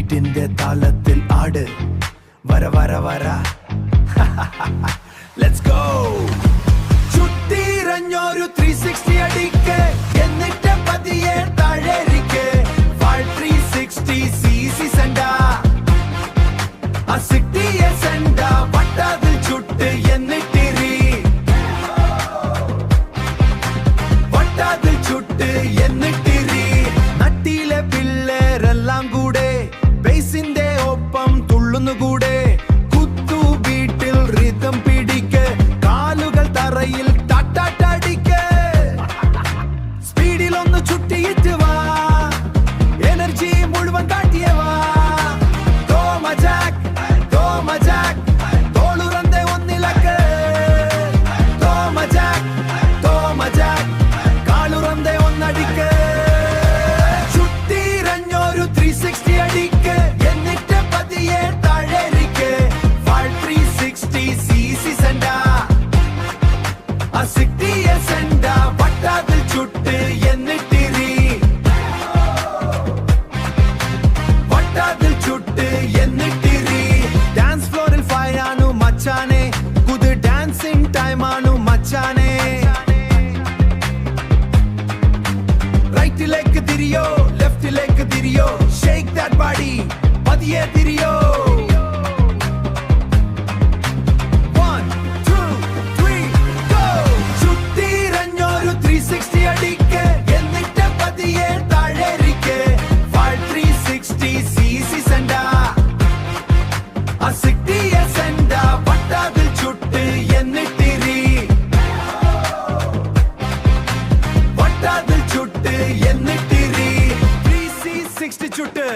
ബീറ്റിന്റെ താളത്തിൽ ആട് വര വര വര ലെറ്റ്സ് ഗോ ചുട്ടിരഞ്ഞൊരു 360 അടിക്ക് എന്നിട്ട് പതിയെ താഴേരിക്ക് 360 cc സെന്റ ആ 60 സെന്റ വട്ടതിൽ ചുട്ട് എന്നിട്ടിരി വട്ടതിൽ ചുട്ട് എന്നിട്ടിരി നട്ടിയിലെ പിള്ളേരെല്ലാം കൂടെ ബേസിന്റെ ഒപ്പം തുള്ളുന്നുകൂടെ കുത്തു വീട്ടിൽ റിതം പിടിക്ക് കാലുകൾ തറയിൽ തട്ടാട്ടടിക്ക് സ്പീഡിൽ ഒന്ന് ചുട്ടിയിട്ട് വാ എനർജി മുഴുവൻ കാട്ടിയവാ തോളുറന്റെ ഒന്നിലക്ക് കാലുറന്റെ ഒന്നടിക്ക് ചുട്ടിരഞ്ഞൊരു 360 അടിക്ക് എന്നിട്ട് പതിയെ താഴേരിക്ക് 360 cc സെന്റ ആ 60 സെന്റ വട്ടതിൽ ചുട്ട് എന്നിട്ടിരി വട്ടതിൽ ചുട്ട് എന്നിട്ടിരി ഡാൻസ് ഫ്ലോറിൽ ഫയറാണു മച്ചാനെ കുത് ഡാൻസിംഗ് ടൈം ആണു മച്ചാനെ റൈറ്റിലേക്ക് തിരിയോ ലെഫ്റ്റിലേക്ക് തിരിയോ ഷേക്ക് ദാറ്റ് ബോഡി പതിയെ തിരിയോ 1 2 3 ഗോ ചുട്ടിരഞ്ഞൊരു 360 അടിക്ക് എന്നിട്ട് പതിയെ താഴേരിക്ക് 360 cc സെന്റ ആ 60 സെന്റ വട്ടതിൽ ചുട്ട് എന്നിട്ടിരി വട്ടതിൽ ചുട്ട് എന്നിട്ടിരി 360 ചുട്ട്